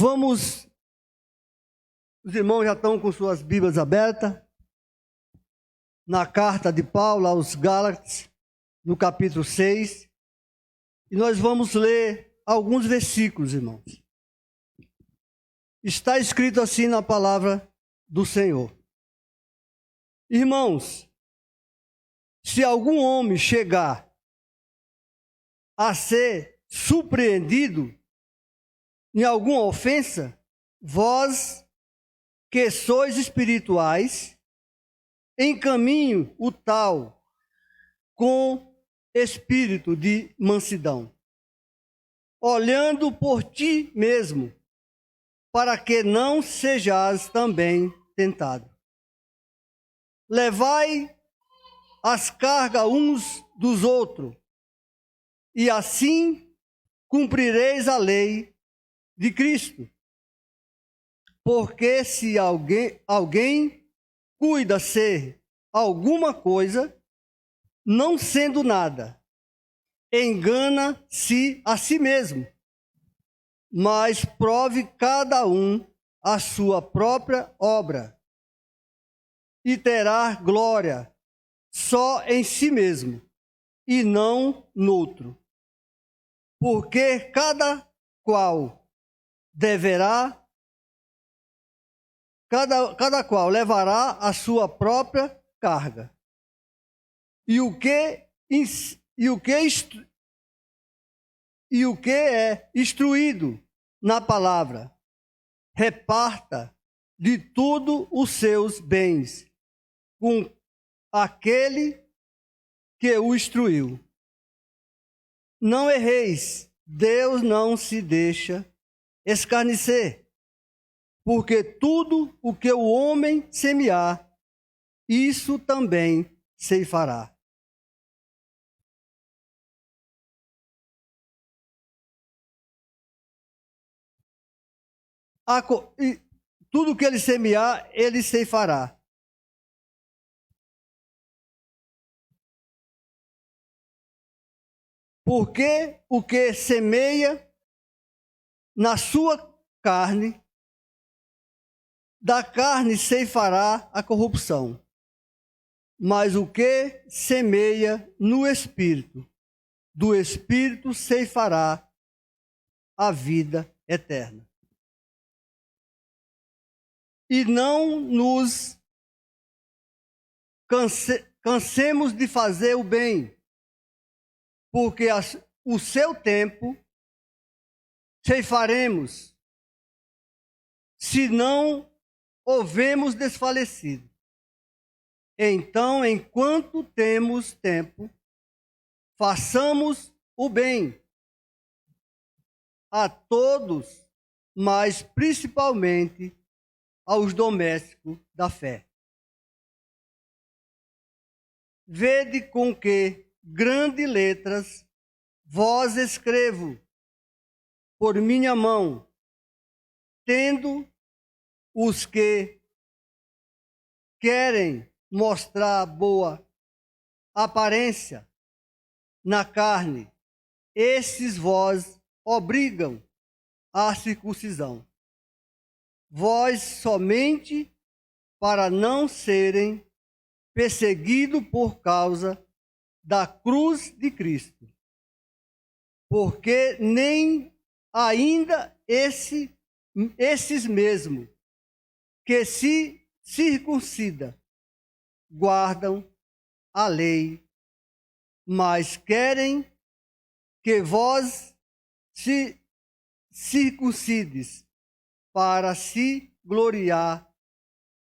Vamos, os irmãos já estão com suas Bíblias abertas, na carta de Paulo aos Gálatas, no capítulo 6, e nós vamos ler alguns versículos, irmãos. Está escrito assim na palavra do Senhor. Irmãos, se algum homem chegar a ser surpreendido em alguma ofensa, vós que sois espirituais, encaminhe o tal com espírito de mansidão, olhando por ti mesmo, para que não sejais também tentado. Levai as cargas uns dos outros, e assim cumprireis a lei de Cristo. Porque se alguém cuida ser alguma coisa, não sendo nada, engana-se a si mesmo. Mas prove cada um a sua própria obra, e terá glória só em si mesmo, e não noutro. Porque cada qual levará a sua própria carga. E o que é instruído na palavra, reparta de tudo os seus bens com aquele que o instruiu. Não erreis, Deus não se deixa escarnecer, porque tudo o que o homem semear, isso também ceifará. Tudo que ele semear, ele ceifará. Porque o que semeia na sua carne, da carne ceifará a corrupção. Mas o que semeia no Espírito, do Espírito ceifará a vida eterna. E não nos cansemos de fazer o bem, porque o seu tempo ceifaremos, se não houvemos desfalecido. Então, enquanto temos tempo, façamos o bem a todos, mas principalmente aos domésticos da fé. Vede com que grandes letras vós escrevo por minha mão, tendo os que querem mostrar boa aparência na carne, esses vós obrigam à circuncisão. Vós somente para não serem perseguidos por causa da cruz de Cristo. Porque nem ainda esses mesmos que se circuncida guardam a lei, mas querem que vós se circuncides para se gloriar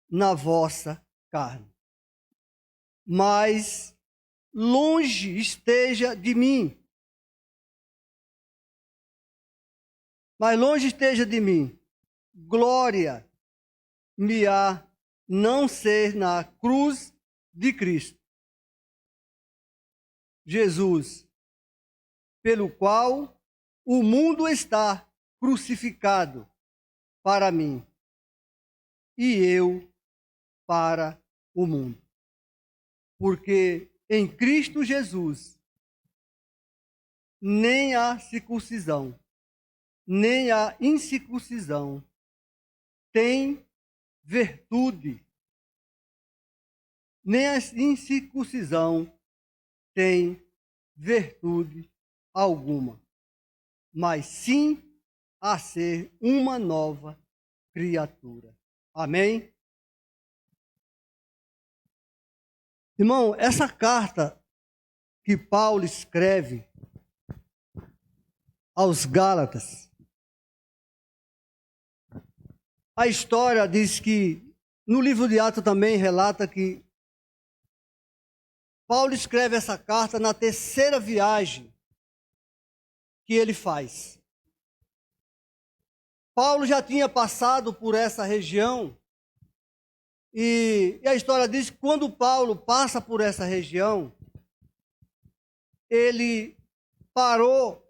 na vossa carne. Mas longe esteja de mim, glória me há não ser na cruz de Cristo Jesus, pelo qual o mundo está crucificado para mim, e eu para o mundo. Porque em Cristo Jesus nem a circuncisão, nem a incircuncisão tem virtude, nem a incircuncisão tem virtude alguma, mas sim a ser uma nova criatura. Amém? Irmão, essa carta que Paulo escreve aos Gálatas, a história diz que, no livro de Atos também relata que Paulo escreve essa carta na terceira viagem que ele faz. Paulo já tinha passado por essa região e a história diz que quando Paulo passa por essa região, ele parou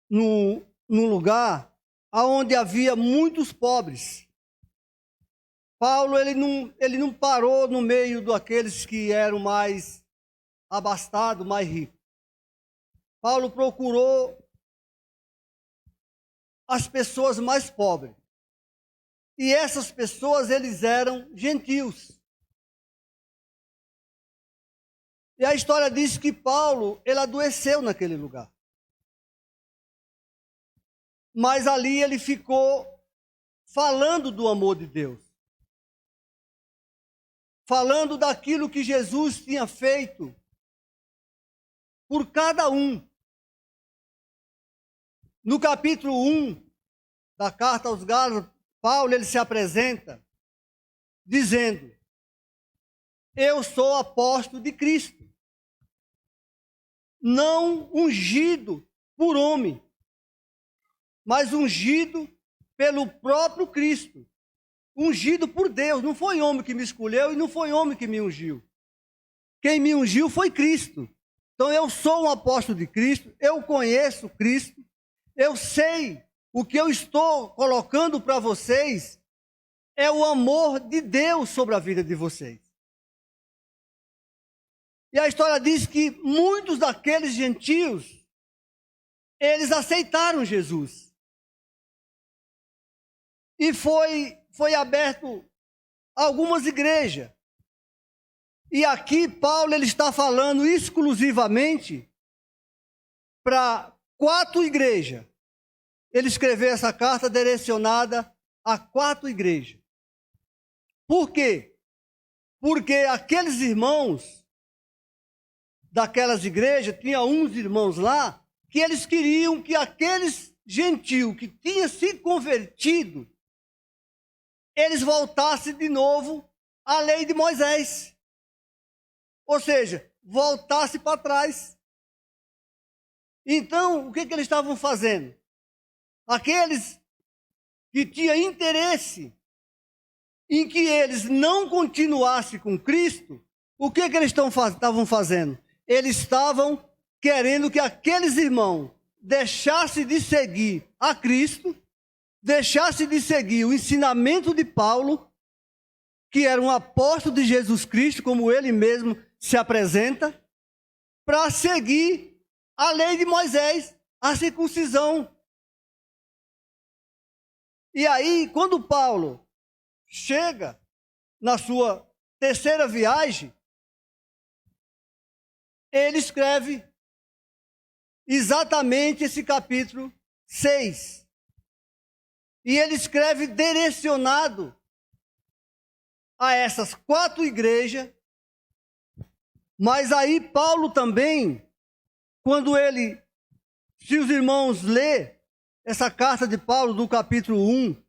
num lugar onde havia muitos pobres. Paulo ele não parou no meio daqueles que eram mais abastados, mais ricos. Paulo procurou as pessoas mais pobres. E essas pessoas, eles eram gentios. E a história diz que Paulo, ele adoeceu naquele lugar. Mas ali ele ficou falando do amor de Deus. Falando daquilo que Jesus tinha feito por cada um. No capítulo 1 da carta aos Gálatas, Paulo ele se apresenta dizendo: eu sou apóstolo de Cristo, não ungido por homem, mas ungido pelo próprio Cristo, ungido por Deus. Não foi homem que me escolheu e não foi homem que me ungiu. Quem me ungiu foi Cristo. Então eu sou um apóstolo de Cristo, eu conheço Cristo, eu sei o que eu estou colocando para vocês é o amor de Deus sobre a vida de vocês. E a história diz que muitos daqueles gentios, eles aceitaram Jesus. E foi aberto algumas igrejas. E aqui Paulo ele está falando exclusivamente para 4 igrejas. Ele escreveu essa carta direcionada a 4 igrejas. Por quê? Porque aqueles irmãos daquelas igrejas, tinha uns irmãos lá, que eles queriam que aqueles gentios que tinham se convertido, eles voltassem de novo à lei de Moisés. Ou seja, voltassem para trás. Então, o que eles estavam fazendo? Aqueles que tinham interesse em que eles não continuassem com Cristo, o que eles estavam fazendo? Eles estavam querendo que aqueles irmãos deixassem de seguir a Cristo, deixassem de seguir o ensinamento de Paulo, que era um apóstolo de Jesus Cristo, como ele mesmo se apresenta, para seguir a lei de Moisés, a circuncisão. E aí, quando Paulo chega na sua terceira viagem, ele escreve exatamente esse capítulo 6. E ele escreve direcionado a essas 4 igrejas. Mas aí Paulo também, quando ele, se os irmãos lerem essa carta de Paulo do capítulo 1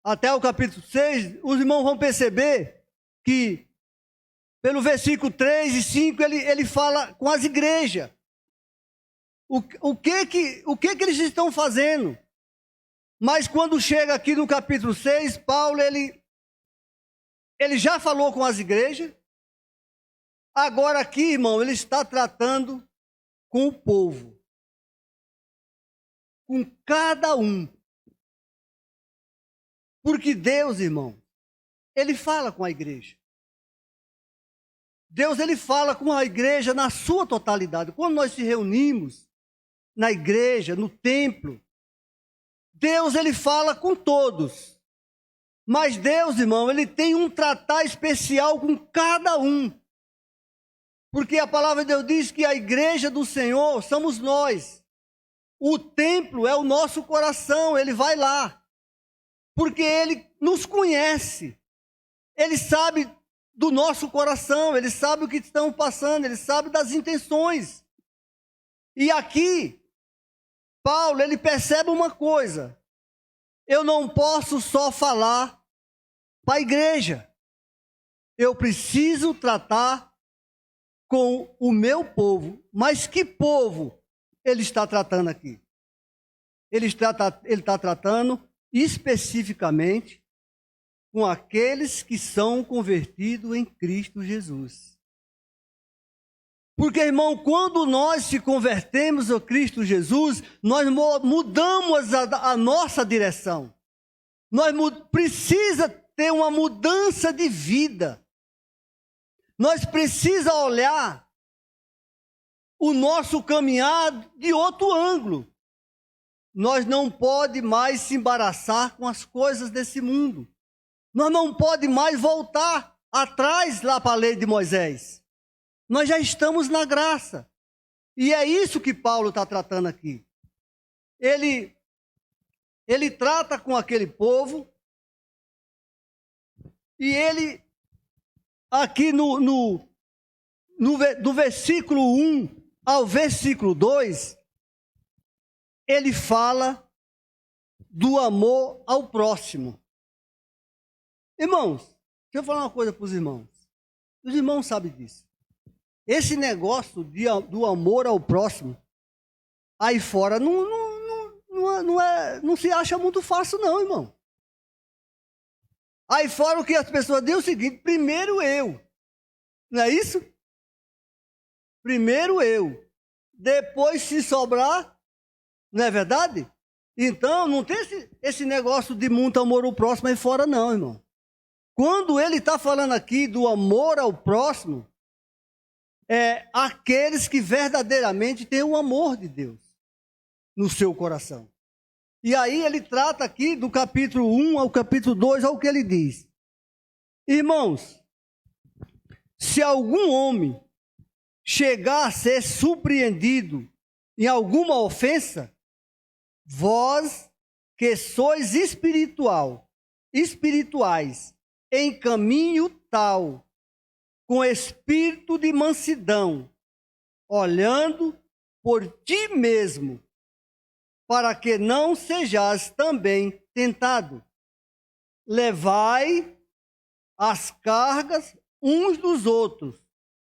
até o capítulo 6, os irmãos vão perceber que pelo versículo 3 e 5 ele fala com as igrejas. O que eles estão fazendo? Mas quando chega aqui no capítulo 6, Paulo ele já falou com as igrejas. Agora aqui, irmão, ele está tratando com o povo. Com cada um. Porque Deus, irmão, ele fala com a igreja. Deus, ele fala com a igreja na sua totalidade. Quando nós se reunimos na igreja, no templo. Deus, ele fala com todos. Mas Deus, irmão, ele tem um tratar especial com cada um. Porque a palavra de Deus diz que a igreja do Senhor somos nós. O templo é o nosso coração, ele vai lá. Porque ele nos conhece. Ele sabe do nosso coração, ele sabe o que estamos passando, ele sabe das intenções. E aqui, Paulo, ele percebe uma coisa: eu não posso só falar para a igreja, eu preciso tratar com o meu povo. Mas que povo ele está tratando aqui? Ele está tratando especificamente com aqueles que são convertidos em Cristo Jesus. Porque, irmão, quando nós se convertemos a Cristo Jesus, nós mudamos a nossa direção. Precisa ter uma mudança de vida. Nós precisamos olhar o nosso caminhar de outro ângulo. Nós não podemos mais se embaraçar com as coisas desse mundo. Nós não podemos mais voltar atrás lá para a lei de Moisés. Nós já estamos na graça. E é isso que Paulo está tratando aqui. Ele trata com aquele povo. E ele, aqui do versículo 1 ao versículo 2, ele fala do amor ao próximo. Irmãos, deixa eu falar uma coisa para os irmãos. Os irmãos sabem disso. Esse negócio do amor ao próximo, aí fora não se acha muito fácil não, irmão. Aí fora o que as pessoas dizem é o seguinte: primeiro eu. Não é isso? Primeiro eu. Depois, se sobrar, não é verdade? Então, não tem esse negócio de muito amor ao próximo aí fora não, irmão. Quando ele está falando aqui do amor ao próximo, é aqueles que verdadeiramente têm o amor de Deus no seu coração. E aí ele trata aqui do capítulo 1 ao capítulo 2, olha o que ele diz. Irmãos, se algum homem chegar a ser surpreendido em alguma ofensa, vós que sois espirituais, em caminho tal, com espírito de mansidão, olhando por ti mesmo, para que não sejais também tentado. Levai as cargas uns dos outros,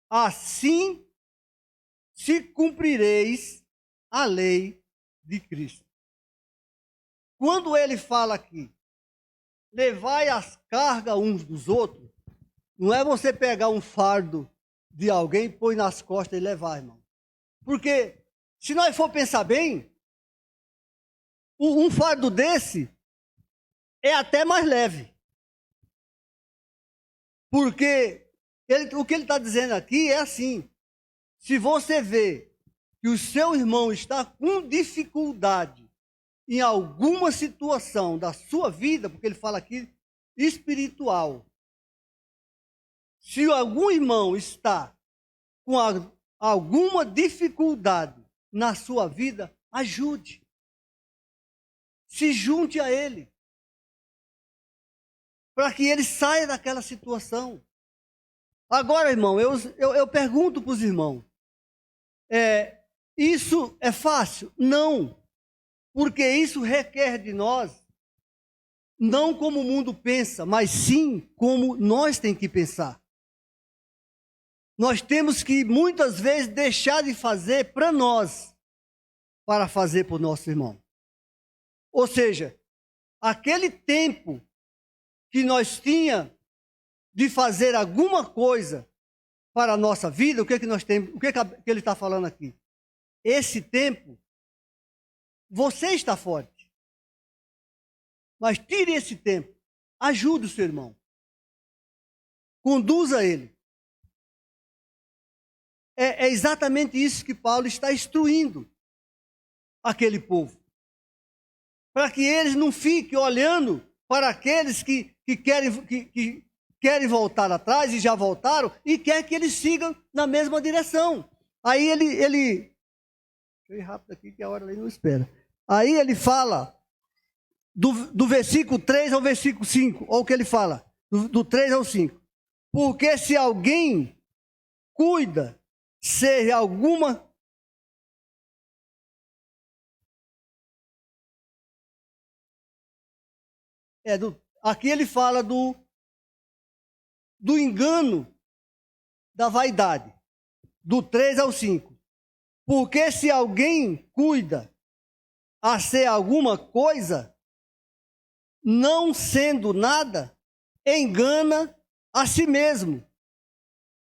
assim se cumprireis a lei de Cristo. Quando ele fala aqui, levai as cargas uns dos outros, não é você pegar um fardo de alguém, pôr nas costas e levar, irmão. Porque, se nós for pensar bem, um fardo desse é até mais leve. Porque o que ele está dizendo aqui é assim: se você vê que o seu irmão está com dificuldade em alguma situação da sua vida, porque ele fala aqui espiritual, se algum irmão está com alguma dificuldade na sua vida, ajude. Se junte a ele, para que ele saia daquela situação. Agora, irmão, eu pergunto para os irmãos, isso é fácil? Não, porque isso requer de nós, não como o mundo pensa, mas sim como nós temos que pensar. Nós temos que, muitas vezes, deixar de fazer para nós, para fazer para o nosso irmão. Ou seja, aquele tempo que nós tínhamos de fazer alguma coisa para a nossa vida, o que é que nós temos? O que é que ele está falando aqui? Esse tempo, você está forte. Mas tire esse tempo, ajude o seu irmão. Conduza ele. É exatamente isso que Paulo está instruindo. aquele povo. Para que eles não fiquem olhando para aqueles que querem voltar atrás e já voltaram e quer que eles sigam na mesma direção. Aí ele deixa eu ir rápido aqui que a hora ali não espera. Aí ele fala do versículo 3 ao versículo 5, olha o que ele fala, do 3 ao 5. Porque se alguém cuida ser alguma aqui ele fala do engano da vaidade, do 3 ao 5. Porque se alguém cuida a ser alguma coisa, não sendo nada, engana a si mesmo,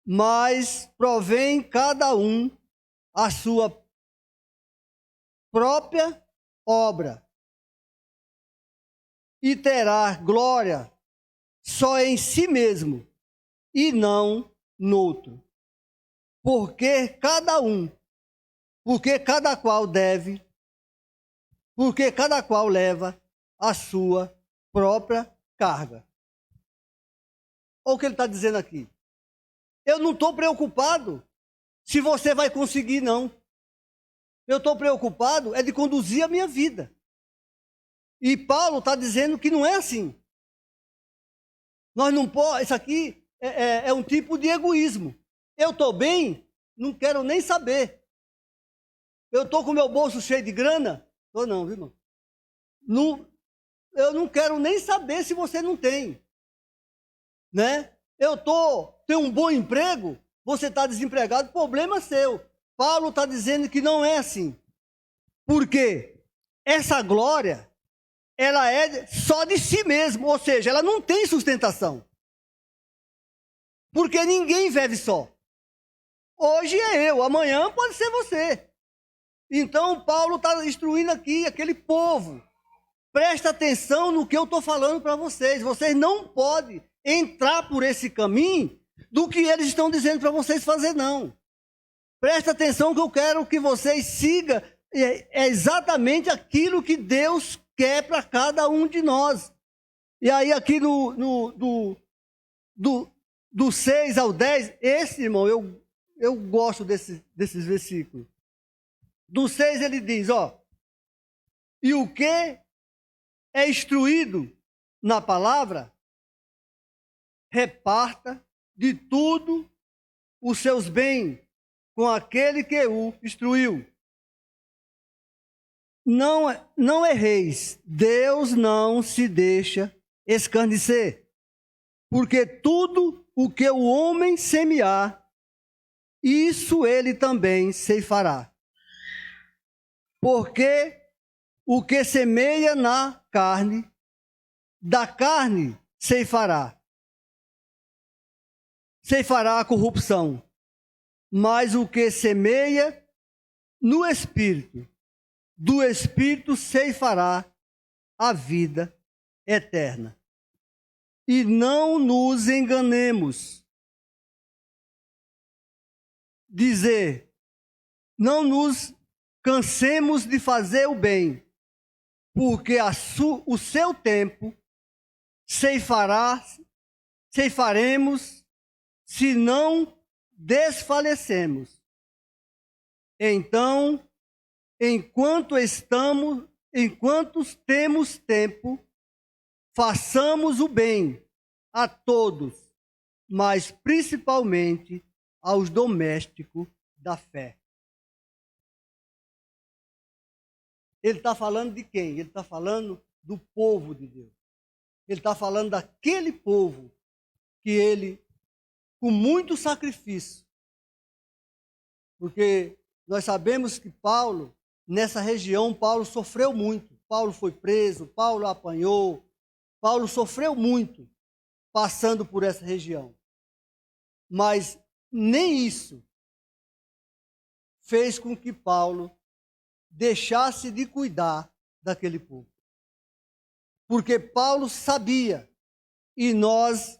mas provém cada um a sua própria obra e terá glória só em si mesmo e não no outro. Porque cada qual leva a sua própria carga. Olha o que ele está dizendo aqui. Eu não estou preocupado se você vai conseguir, não. Eu estou preocupado é de conduzir a minha vida. E Paulo está dizendo que não é assim. Nós não podemos. Isso aqui é um tipo de egoísmo. Eu estou bem, não quero nem saber. Eu estou com meu bolso cheio de grana? Estou não, viu, irmão? Não, eu não quero nem saber se você não tem. Né? Tenho um bom emprego, você está desempregado, problema seu. Paulo está dizendo que não é assim. Por quê? Essa glória, ela é só de si mesmo, ou seja, ela não tem sustentação. Porque ninguém vive só. Hoje é eu, amanhã pode ser você. Então Paulo está instruindo aqui aquele povo. Presta atenção no que eu estou falando para vocês. Vocês não podem entrar por esse caminho do que eles estão dizendo para vocês fazer, não. Presta atenção que eu quero que vocês sigam exatamente aquilo que Deus quer para cada um de nós. E aí aqui do 6 ao 10, esse, irmão, eu gosto desses versículos. Do 6 ele diz, e o que é instruído na palavra, reparta de tudo os seus bens com aquele que o instruiu. Não erreis, Deus não se deixa escarnecer, porque tudo o que o homem semear, isso ele também ceifará. Porque o que semeia na carne, da carne ceifará a corrupção, mas o que semeia no Espírito, do Espírito ceifará a vida eterna. E não nos enganemos. Não nos cansemos de fazer o bem, porque o seu tempo ceifaremos se não desfalecemos. Então, enquanto temos tempo, façamos o bem a todos, mas principalmente aos domésticos da fé. Ele está falando de quem? Ele está falando do povo de Deus. Ele está falando daquele povo que ele, com muito sacrifício, porque nós sabemos que Paulo, nessa região, Paulo sofreu muito. Paulo foi preso, Paulo apanhou, Paulo sofreu muito passando por essa região. Mas nem isso fez com que Paulo deixasse de cuidar daquele povo. Porque Paulo sabia, e nós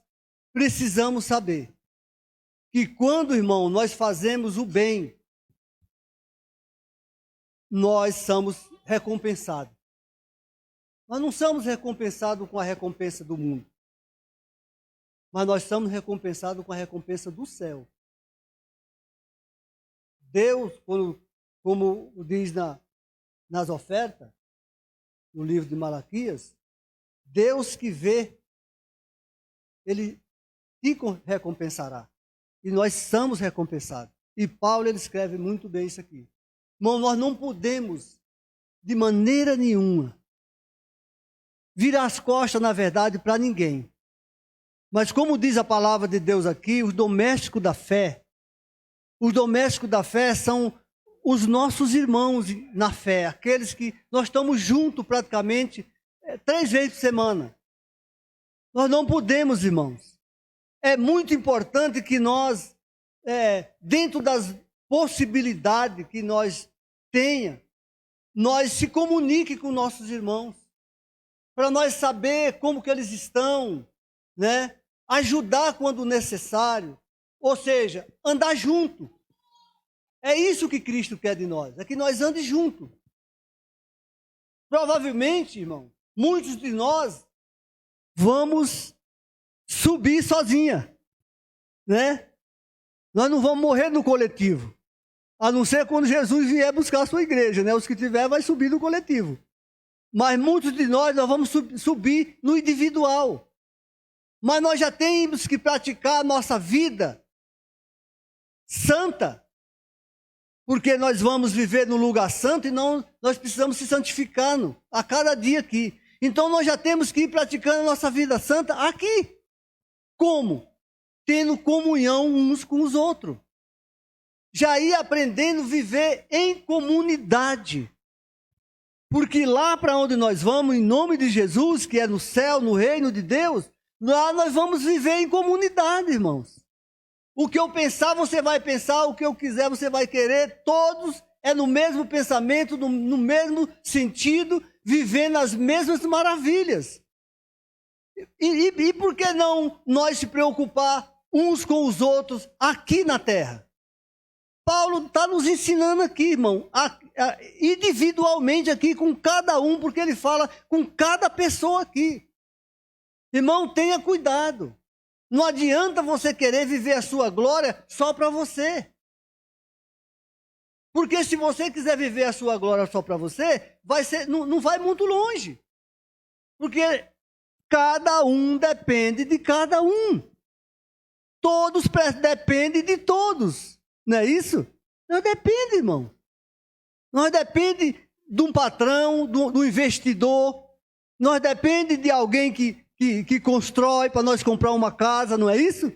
precisamos saber, que quando, irmão, nós fazemos o bem, nós recompensados. Nós não somos recompensados com a recompensa do mundo, mas nós somos recompensados com a recompensa do céu. Deus, como diz nas ofertas, no livro de Malaquias, Deus que vê, Ele te recompensará. E nós somos recompensados. E Paulo, ele escreve muito bem isso aqui. Irmão, nós não podemos, de maneira nenhuma, virar as costas, na verdade, para ninguém. Mas como diz a palavra de Deus aqui, os domésticos da fé são os nossos irmãos na fé, aqueles que nós estamos juntos praticamente 3 vezes por semana. Nós não podemos, irmãos. É muito importante que nós, dentro das possibilidades que nós tenha, nós se comunique com nossos irmãos, para nós saber como que eles estão, né? Ajudar quando necessário, ou seja, andar junto. É isso que Cristo quer de nós, é que nós andemos juntos. Provavelmente, irmão, muitos de nós vamos subir sozinha, né? Nós não vamos morrer no coletivo, a não ser quando Jesus vier buscar a sua igreja, né? Os que tiver vai subir no coletivo. Mas muitos de nós vamos subir no individual. Mas nós já temos que praticar a nossa vida santa, porque nós vamos viver no lugar santo e nós precisamos se santificando a cada dia aqui. Então nós já temos que ir praticando a nossa vida santa aqui. Como? Tendo comunhão uns com os outros. Já ir aprendendo a viver em comunidade. Porque lá para onde nós vamos, em nome de Jesus, que é no céu, no reino de Deus, lá nós vamos viver em comunidade, irmãos. O que eu pensar, você vai pensar, o que eu quiser, você vai querer, todos no mesmo pensamento, no mesmo sentido, vivendo as mesmas maravilhas. E por que não nós se preocupar uns com os outros aqui na terra? Paulo está nos ensinando aqui, irmão, individualmente aqui com cada um, porque ele fala com cada pessoa aqui. Irmão, tenha cuidado. Não adianta você querer viver a sua glória só para você. Porque se você quiser viver a sua glória só para você, não vai muito longe. Porque cada um depende de cada um. Todos dependem de todos. Não é isso? Nós depende, irmão. Nós depende de um patrão, do investidor. Nós depende de alguém que constrói para nós comprar uma casa, não é isso?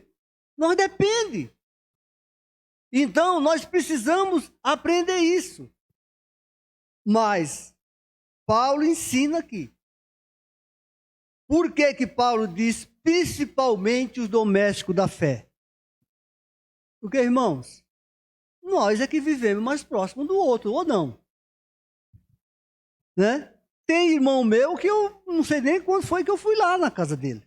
Nós depende. Então, nós precisamos aprender isso. Mas, Paulo ensina aqui. Por que Paulo diz, principalmente os domésticos da fé? Porque, irmãos, nós é que vivemos mais próximo do outro, ou não? Né? Tem irmão meu que eu não sei nem quando foi que eu fui lá na casa dele.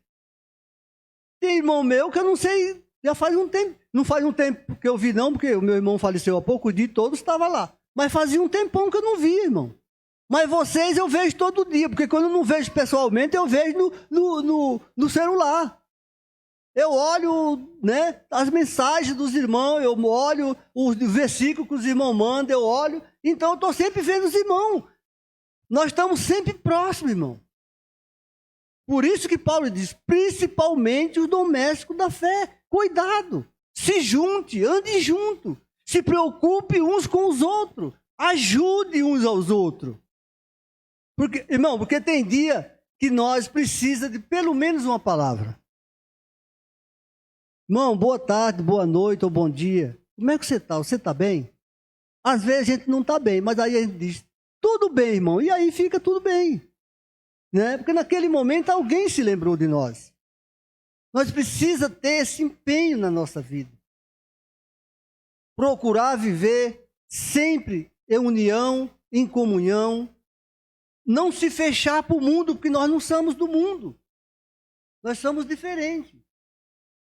Tem irmão meu que eu não sei, já faz um tempo. Não faz um tempo que eu vi não, porque o meu irmão faleceu há pouco dia e todos estavam lá. Mas fazia um tempão que eu não via, irmão. Mas vocês eu vejo todo dia, porque quando eu não vejo pessoalmente, eu vejo no celular. Eu olho, né, as mensagens dos irmãos, eu olho os versículos que os irmãos mandam, eu olho. Então eu estou sempre vendo os irmãos. Nós estamos sempre próximos, irmão. Por isso que Paulo diz, principalmente os domésticos da fé. Cuidado, se junte, ande junto. Se preocupe uns com os outros. Ajude uns aos outros. Porque, irmão, porque tem dia que nós precisamos de pelo menos uma palavra. Irmão, boa tarde, boa noite ou bom dia. Como é que você está? Você está bem? Às vezes a gente não está bem, mas aí a gente diz, tudo bem, irmão. E aí fica tudo bem. Né? Porque naquele momento alguém se lembrou de nós. Nós precisamos ter esse empenho na nossa vida. Procurar viver sempre em união, em comunhão. Não se fechar para o mundo, porque nós não somos do mundo. Nós somos diferentes.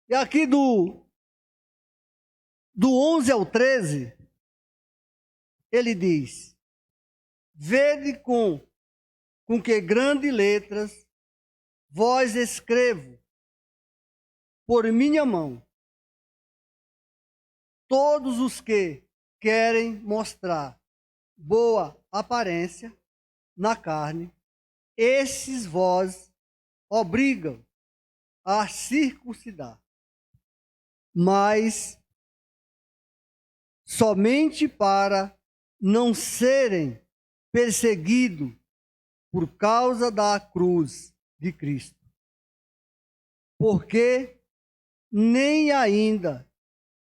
E aqui do 11 ao 13, ele diz, vede com que grandes letras vós escrevo por minha mão. Todos os que querem mostrar boa aparência na carne, esses vós obrigam a circuncidar, mas somente para não serem perseguidos por causa da cruz de Cristo. Porque nem ainda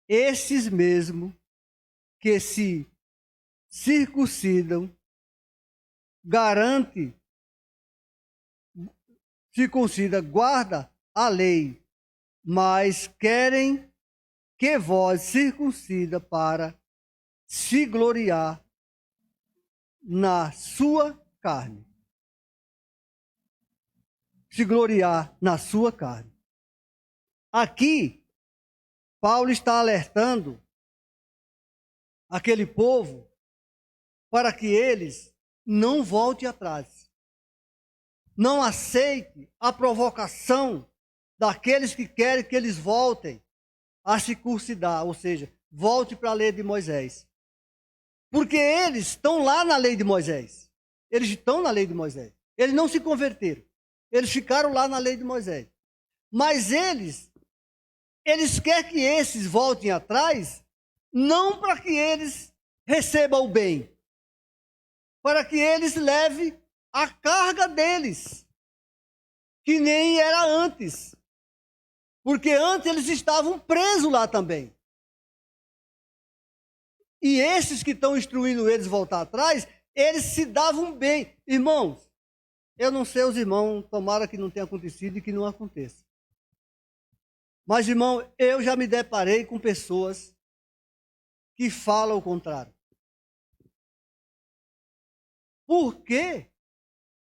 esses mesmos que se circuncidam guarda a lei, mas querem que vós circuncida para se gloriar na sua carne. Se gloriar na sua carne. Aqui, Paulo está alertando aquele povo para que eles não voltem atrás. Não aceite a provocação daqueles que querem que eles voltem a circuncidar, ou seja, volte para a lei de Moisés. Porque eles estão lá na lei de Moisés. Eles estão na lei de Moisés. Eles não se converteram. Eles ficaram lá na lei de Moisés. Mas eles querem que esses voltem atrás, não para que eles recebam o bem, para que eles levem a carga deles, que nem era antes. Porque antes eles estavam presos lá também. E esses que estão instruindo eles voltar atrás, eles se davam bem. Irmãos, eu não sei os irmãos, tomara que não tenha acontecido e que não aconteça. Mas, irmão, eu já me deparei com pessoas que falam o contrário. Por que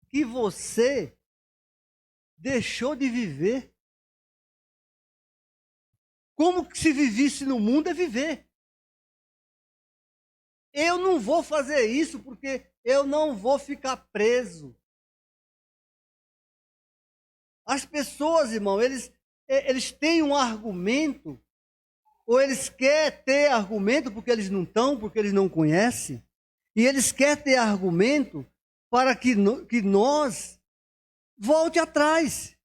que você deixou de viver? Como que se vivesse no mundo é viver. Eu não vou fazer isso porque eu não vou ficar preso. As pessoas, irmão, eles têm um argumento, ou eles querem ter argumento porque eles não estão, porque eles não conhecem, e eles querem ter argumento para que nós volte atrás.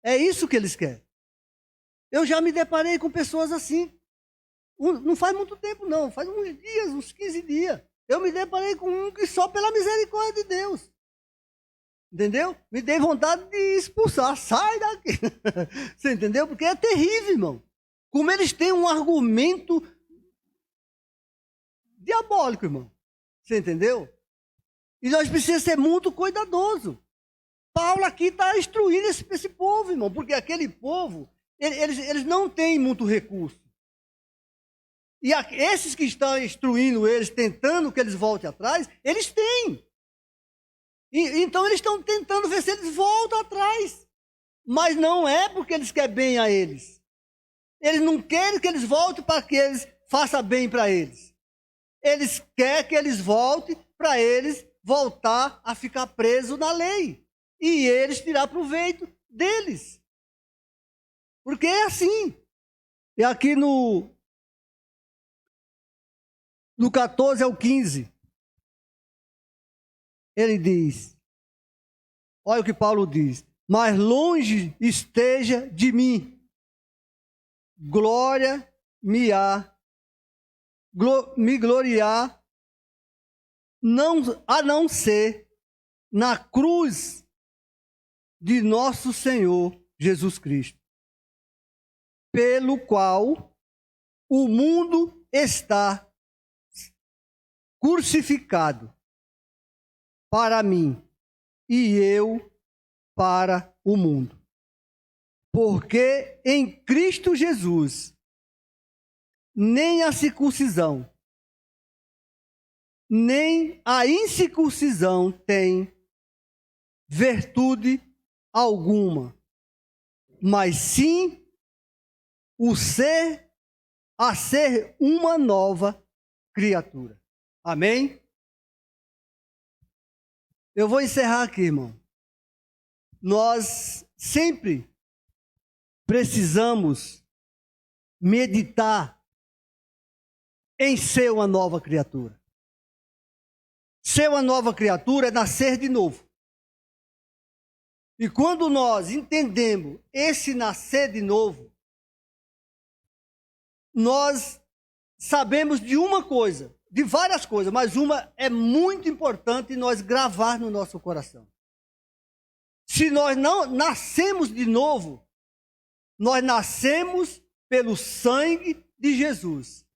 É isso que eles querem. Eu já me deparei com pessoas assim. Não faz muito tempo, não. Faz uns dias, uns 15 dias. Eu me deparei com um que só pela misericórdia de Deus. Entendeu? Me dei vontade de expulsar. Sai daqui. Você entendeu? Porque é terrível, irmão. Como eles têm um argumento diabólico, irmão. Você entendeu? E nós precisamos ser muito cuidadosos. Paulo aqui está instruindo esse povo, irmão. Porque aquele povo, eles não têm muito recurso. E esses que estão instruindo eles, tentando que eles voltem atrás, eles têm. Então eles estão tentando ver se eles voltam atrás. Mas não é porque eles querem bem a eles. Eles não querem que eles voltem para que eles façam bem para eles. Eles querem que eles voltem para eles voltar a ficar presos na lei. E eles tirar proveito deles. Porque é assim. E aqui no 14 ao 15, ele diz, olha o que Paulo diz, mas longe esteja de mim me gloriar, a não ser na cruz de nosso Senhor Jesus Cristo, pelo qual o mundo está crucificado para mim e eu para o mundo. Porque em Cristo Jesus, nem a circuncisão, nem a incircuncisão tem virtude alguma, mas sim a ser uma nova criatura. Amém? Eu vou encerrar aqui, irmão. Nós sempre precisamos meditar em ser uma nova criatura. Ser uma nova criatura é nascer de novo. E quando nós entendemos esse nascer de novo, nós sabemos de uma coisa, de várias coisas, mas uma é muito importante nós gravar no nosso coração. Se nós não nascemos de novo, nós nascemos pelo sangue de Jesus,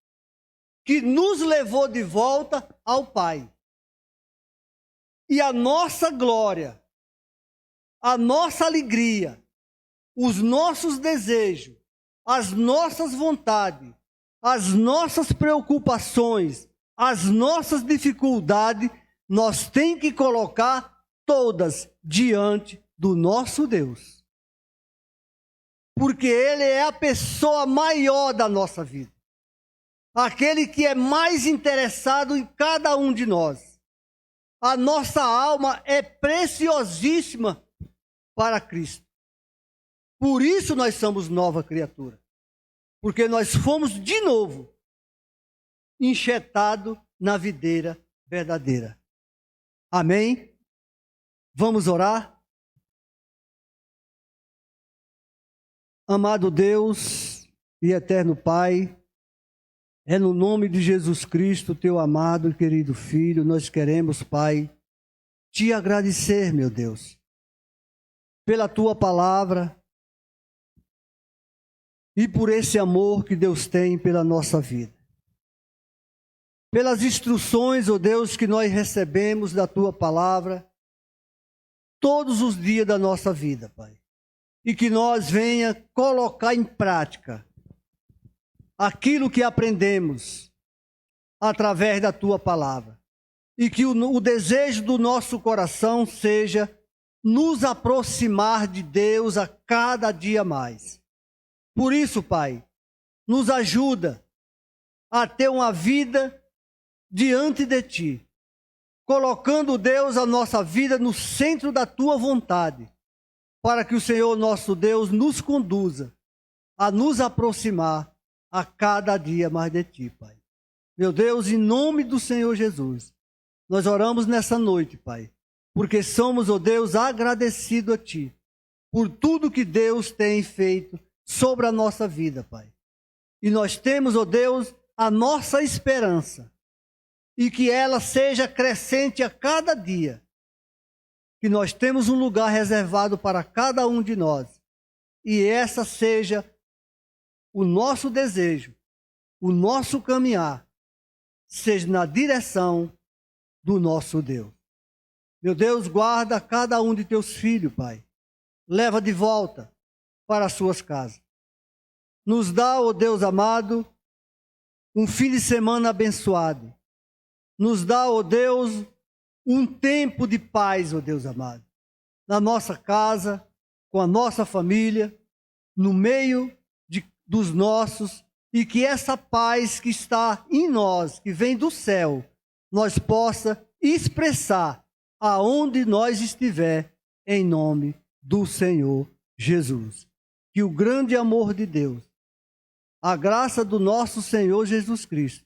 que nos levou de volta ao Pai. E a nossa glória, a nossa alegria, os nossos desejos, as nossas vontades, as nossas preocupações, as nossas dificuldades, nós temos que colocar todas diante do nosso Deus. Porque Ele é a pessoa maior da nossa vida. Aquele que é mais interessado em cada um de nós. A nossa alma é preciosíssima para Cristo. Por isso nós somos nova criatura. Porque nós fomos de novo enxertados na videira verdadeira. Amém? Vamos orar? Amado Deus e eterno Pai, é no nome de Jesus Cristo, teu amado e querido Filho, nós queremos, Pai, te agradecer, meu Deus, pela tua palavra e por esse amor que Deus tem pela nossa vida. Pelas instruções, ó Deus, que nós recebemos da tua palavra todos os dias da nossa vida, Pai. E que nós venha colocar em prática aquilo que aprendemos através da tua palavra. E que o desejo do nosso coração seja nos aproximar de Deus a cada dia mais. Por isso, Pai, nos ajuda a ter uma vida diante de Ti, colocando, Deus, a nossa vida no centro da Tua vontade, para que o Senhor nosso Deus nos conduza a nos aproximar a cada dia mais de Ti, Pai. Meu Deus, em nome do Senhor Jesus, nós oramos nessa noite, Pai, porque somos, ó Deus, agradecidos a Ti, por tudo que Deus tem feito sobre a nossa vida, Pai. E nós temos, ó Deus, a nossa esperança, e que ela seja crescente a cada dia, que nós temos um lugar reservado para cada um de nós, e essa seja o nosso desejo, o nosso caminhar, seja na direção do nosso Deus. Meu Deus, guarda cada um de teus filhos, Pai. Leva de volta para as suas casas. Nos dá, ó Deus amado, um fim de semana abençoado. Nos dá, ó Deus, um tempo de paz, ó Deus amado, na nossa casa, com a nossa família, no meio dos nossos, e que essa paz que está em nós, que vem do céu, nós possa expressar aonde nós estiver, em nome do Senhor Jesus. Que o grande amor de Deus, a graça do nosso Senhor Jesus Cristo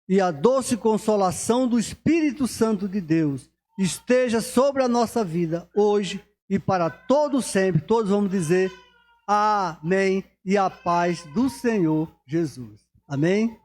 e a doce consolação do Espírito Santo de Deus esteja sobre a nossa vida hoje e para todo sempre. Todos vamos dizer amém e a paz do Senhor Jesus. Amém?